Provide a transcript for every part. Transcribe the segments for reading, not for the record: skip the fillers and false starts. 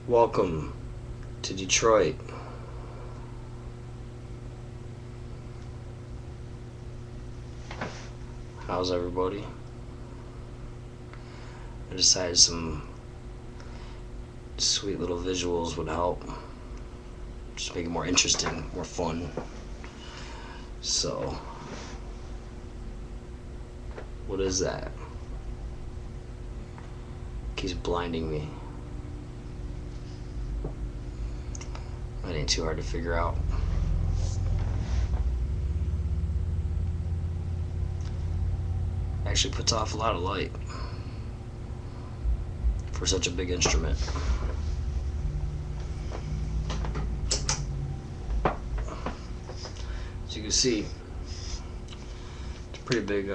Welcome to Detroit. How's everybody? I decided some sweet little visuals would help. Just make it more interesting, more fun. So, what is that? Keeps blinding me. That ain't too hard to figure out. Actually puts off a lot of light for such a big instrument. As you can see, it's a pretty big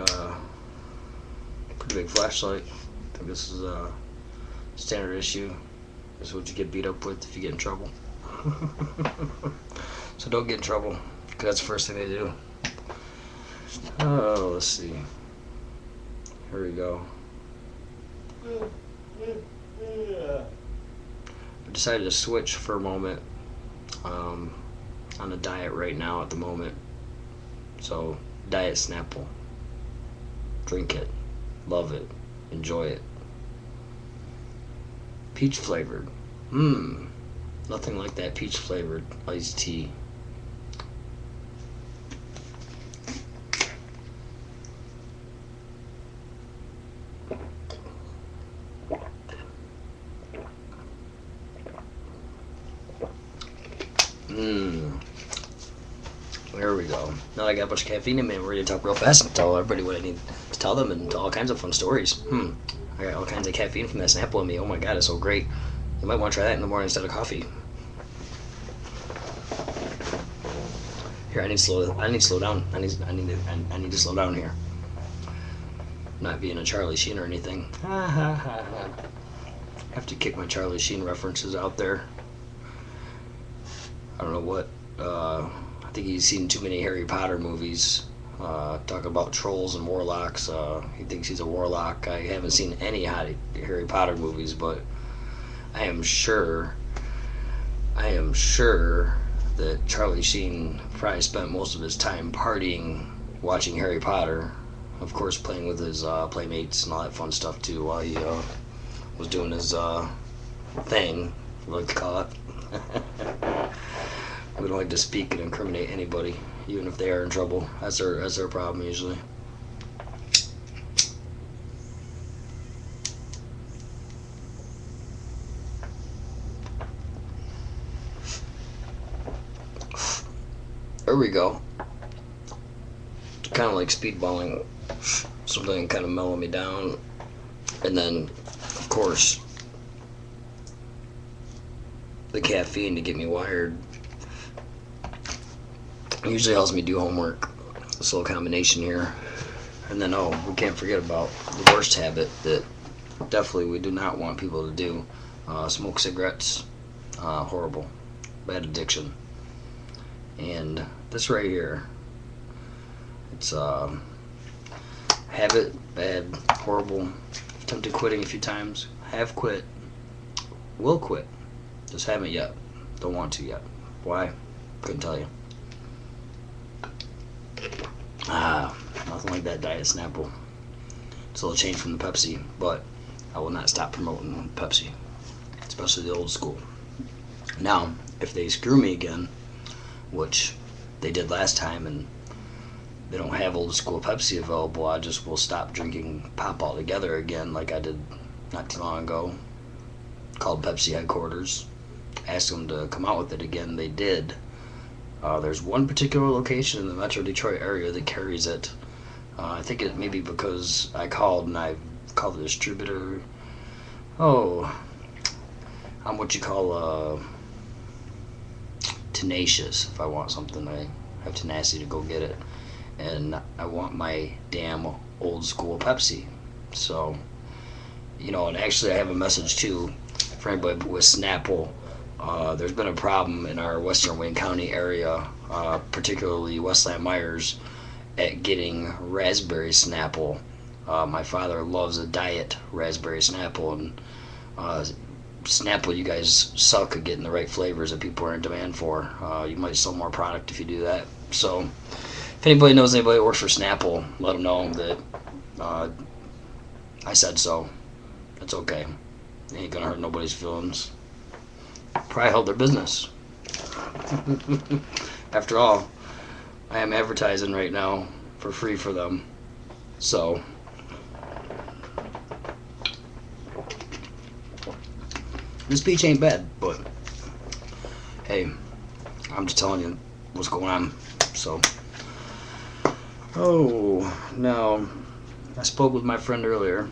flashlight. I think this is a standard issue. This is what you get beat up with if you get in trouble. So don't get in trouble, because that's the first thing they do. Oh, let's see. Here we go. I decided to switch for a moment. On a diet right now at the moment. So, Diet Snapple. Drink it. Love it. Enjoy it. Peach flavored. Nothing like that peach flavored iced tea. There we go. Now that I got a bunch of caffeine in me, I'm ready to talk real fast and tell everybody what I need to tell them and all kinds of fun stories. I got all kinds of caffeine from that Snapple in me. Oh my god, it's so great. You might want to try that in the morning instead of coffee. Here, I need to slow down. I need to slow down here. Not being a Charlie Sheen or anything. I have to kick my Charlie Sheen references out there. I don't know what. I think he's seen too many Harry Potter movies. Talk about trolls and warlocks. He thinks he's a warlock. I haven't seen any Harry Potter movies, but I am sure that Charlie Sheen probably spent most of his time partying, watching Harry Potter, of course playing with his playmates and all that fun stuff too, while he was doing his thing, we like to call it. We don't like to speak and incriminate anybody, even if they are in trouble. That's their problem usually. There we go. Kind of like speedballing, something kind of mellow me down, and then, of course, the caffeine to get me wired. It usually helps me do homework. This little combination here, and then we can't forget about the worst habit that definitely we do not want people to do: smoke cigarettes. Horrible, bad addiction. And this right here, it's habit, bad, horrible. Attempted quitting a few times. Have quit. Will quit. Just haven't yet. Don't want to yet. Why? Couldn't tell you. Nothing like that Diet Snapple. It's a little change from the Pepsi, but I will not stop promoting Pepsi, especially the old school. Now, if they screw me again, which they did last time, and they don't have old school Pepsi available, I just will stop drinking pop altogether again, like I did not too long ago. Called Pepsi headquarters, asked them to come out with it again. They did. There's one particular location in the Metro Detroit area that carries it. I think it may be because I called and I called the distributor. I'm what you call tenacious. If I want something, I have tenacity to go get it, and I want my damn old school Pepsi. So, and actually I have a message too for anybody with Snapple. There's been a problem in our Western Wayne County area, particularly Westland Myers, at getting raspberry Snapple. My father loves a diet raspberry Snapple, and Snapple, you guys suck at getting the right flavors that people are in demand for. You might sell more product if you do that. So, if anybody knows anybody that works for Snapple, let them know that I said so. It's okay. It ain't gonna hurt nobody's feelings. Probably help their business. After all, I am advertising right now for free for them. So, this speech ain't bad, but hey, I'm just telling you what's going on. So, now, I spoke with my friend earlier.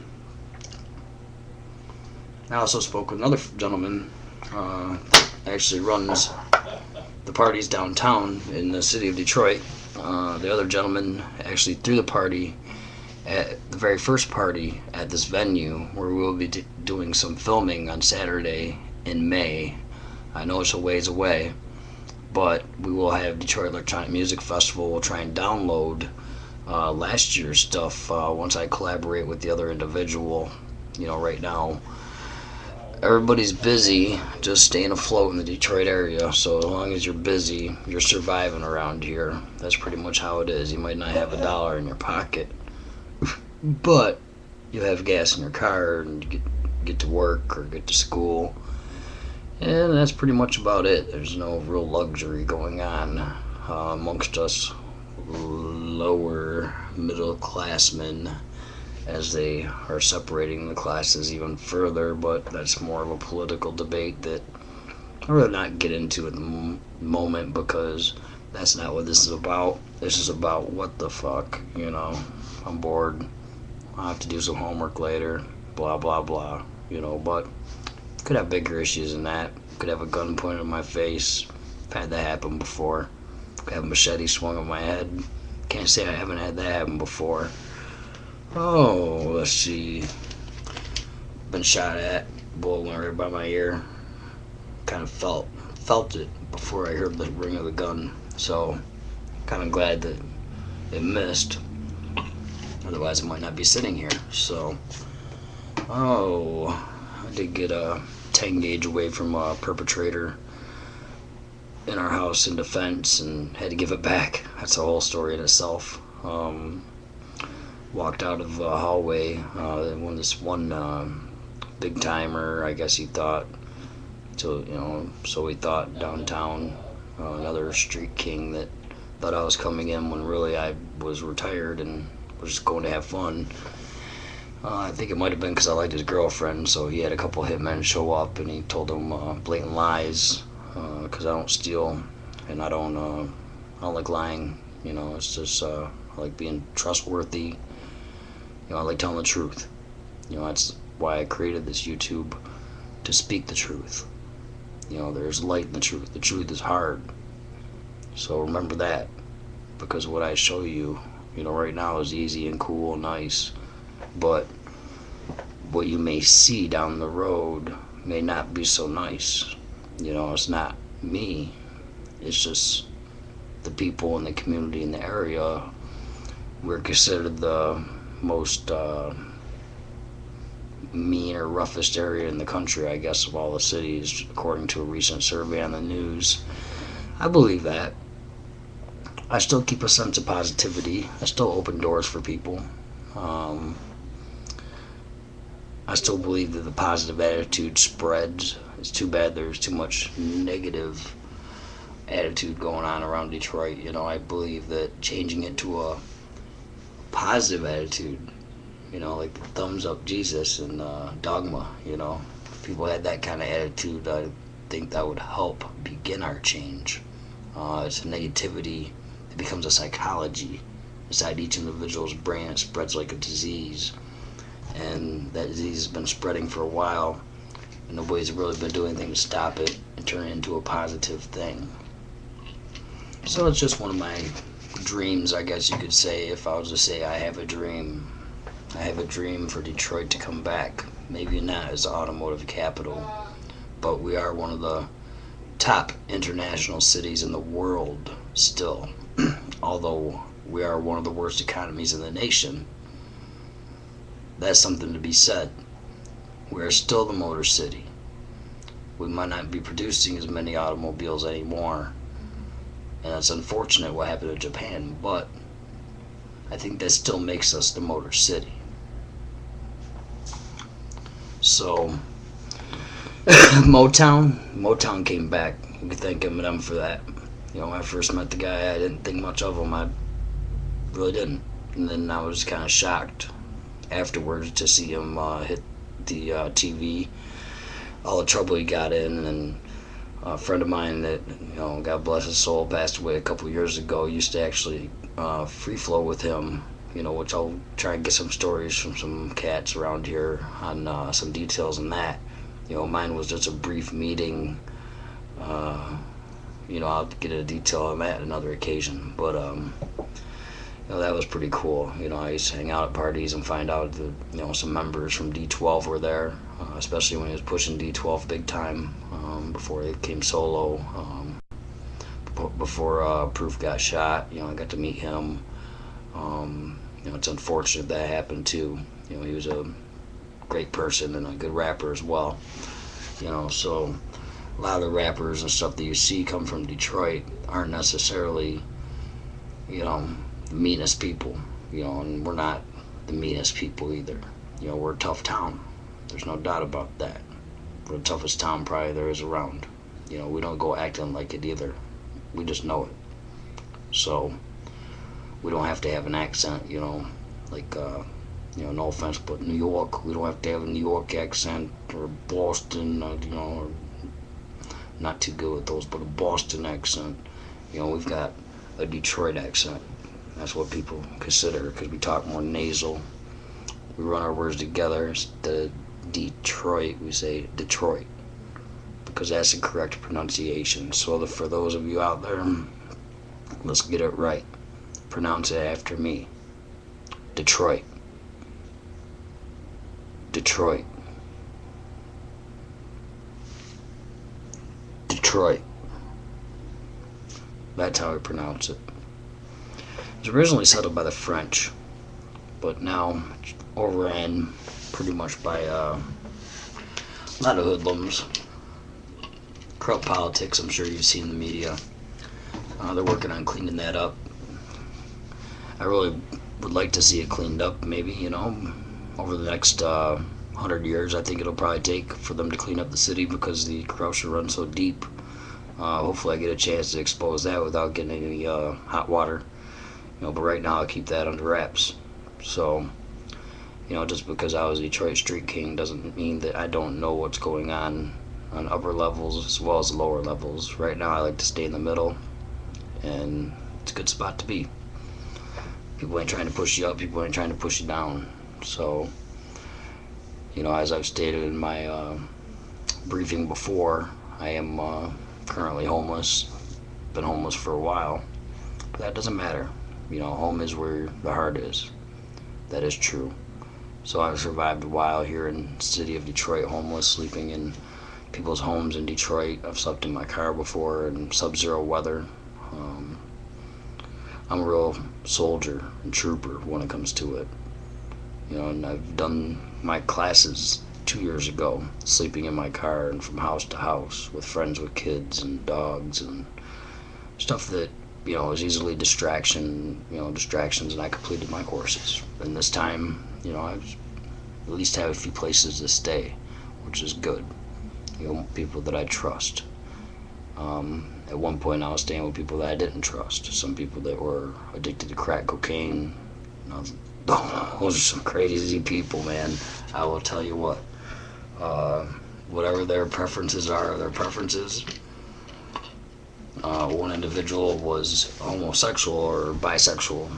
I also spoke with another gentleman that actually runs the parties downtown in the city of Detroit. The other gentleman actually threw the party at the very first party at this venue where we will be doing some filming on Saturday in May. I know it's a ways away, but we will have Detroit Electronic Music Festival. We'll try and download last year's stuff once I collaborate with the other individual. Right now everybody's busy just staying afloat in the Detroit area, so as long as you're busy, you're surviving around here. That's pretty much how it is. You might not have $1 in your pocket, but you have gas in your car and you get to work or get to school, and that's pretty much about it. There's no real luxury going on amongst us lower middle classmen, as they are separating the classes even further, but that's more of a political debate that I'd rather not get into at the moment, because that's not what this is about. This is about what the fuck, I'm bored, I'll have to do some homework later, blah blah blah, but could have bigger issues than that. Could have a gun pointed at my face. I've had that happen before. Could have a machete swung at my head. Can't say I haven't had that happen before. Let's see. Been shot at. Bullet went right by my ear. Kind of felt it before I heard the ring of the gun. So, kind of glad that it missed. Otherwise, I might not be sitting here. So, I did get a 10 gauge away from a perpetrator in our house in defense and had to give it back. That's a whole story in itself. Walked out of a hallway when this one big timer, I guess he thought, so he thought downtown, another street king that thought I was coming in when really I was retired and was just going to have fun. I think it might have been because I liked his girlfriend, so he had a couple hitmen show up and he told them blatant lies, because I don't steal and I don't like lying. It's just I like being trustworthy. I like telling the truth. That's why I created this YouTube, to speak the truth. There's light in the truth. The truth is hard. So remember that, because what I show you, right now is easy and cool and nice, but what you may see down the road may not be so nice. It's not me. It's just the people in the community in the area. We're considered the most mean or roughest area in the country, I guess, of all the cities, according to a recent survey on the news. I believe that. I still keep a sense of positivity. I still open doors for people. I still believe that the positive attitude spreads. It's too bad there's too much negative attitude going on around Detroit. I believe that changing it to a positive attitude, like the thumbs up Jesus and Dogma, if people had that kind of attitude, I think that would help begin our change. It's a negativity that becomes a psychology inside each individual's brain. It spreads like a disease, and that disease has been spreading for a while, and nobody's really been doing anything to stop it and turn it into a positive thing. So it's just one of my dreams, I guess you could say. If I was to say I have a dream for Detroit to come back. Maybe not as the automotive capital, but we are one of the top international cities in the world still. Although we are one of the worst economies in the nation, that's something to be said. We are still the Motor City. we might not be producing as many automobiles anymore. And it's unfortunate what happened to Japan, but I think that still makes us the Motor City. So, Motown came back. We can thank Eminem for that. You know, when I first met the guy, I didn't think much of him. I really didn't. And then I was kind of shocked afterwards to see him hit the TV, all the trouble he got in. And a friend of mine that, you know, God bless his soul, passed away a couple years ago, used to actually free flow with him, you know, which I'll try and get some stories from some cats around here on some details on that. You know, mine was just a brief meeting. You know, I'll get into detail on that another occasion. But, you know, that was pretty cool. You know, I used to hang out at parties and find out that, you know, some members from D12 were there, especially when he was pushing D12 big time, before he came solo, before Proof got shot. You know, I got to meet him. You know, it's unfortunate that happened too. You know, he was a great person and a good rapper as well. You know, so a lot of the rappers and stuff that you see come from Detroit aren't necessarily, you know, the meanest people. You know, and we're not the meanest people either. You know, we're a tough town. There's no doubt about that. We're the toughest town probably there is around. You know, we don't go acting like it either. We just know it. So we don't have to have an accent, you know, like, you know, no offense, but New York, we don't have to have a New York accent, or Boston, you know, or not too good with those, but a Boston accent. You know, we've got a Detroit accent. That's what people consider, because we talk more nasal. We run our words together. Instead of Detroit, we say Detroit, because that's the correct pronunciation. So for those of you out there, let's get it right. Pronounce it after me. Detroit. Detroit. Detroit. That's how I pronounce it. It was originally settled by the French, but now overran pretty much by a lot of hoodlums. Corrupt politics, I'm sure you've seen in the media. They're working on cleaning that up. I really would like to see it cleaned up, maybe, you know, over the next 100 years. I think it'll probably take for them to clean up the city because the corruption runs so deep. Hopefully I get a chance to expose that without getting any hot water. You know, but right now I'll keep that under wraps. So, you know, just because I was Detroit Street King doesn't mean that I don't know what's going on upper levels as well as lower levels. Right now I like to stay in the middle, and it's a good spot to be. People ain't trying to push you up, people ain't trying to push you down. So, you know, as I've stated in my briefing before, I am currently homeless. Been homeless for a while, but that doesn't matter. You know, home is where the heart is. That is true. So I've survived a while here in the city of Detroit, homeless, sleeping in people's homes in Detroit. I've slept in my car before in sub-zero weather. I'm a real soldier and trooper when it comes to it. You know, and I've done my classes 2 years ago, sleeping in my car and from house to house with friends with kids and dogs and stuff that, you know, is easily distractions, and I completed my courses. And this time, you know, I at least have a few places to stay, which is good. You know, people that I trust. At one point I was staying with people that I didn't trust. Some people that were addicted to crack cocaine. Those are some crazy people, man. I will tell you what. Whatever their preferences are, their preferences. One individual was homosexual or bisexual,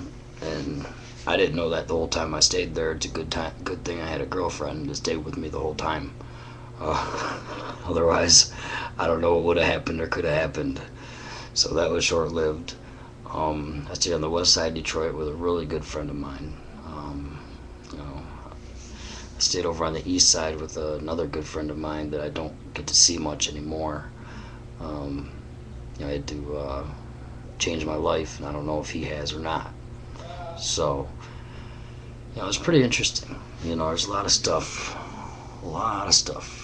and I didn't know that the whole time I stayed there. It's a good thing I had a girlfriend to stay with me the whole time. Otherwise, I don't know what would have happened or could have happened. So that was short-lived. I stayed on the west side of Detroit with a really good friend of mine. You know, I stayed over on the east side with another good friend of mine that I don't get to see much anymore. You know, I had to change my life, and I don't know if he has or not. So, you know, it's pretty interesting. You know, there's a lot of stuff.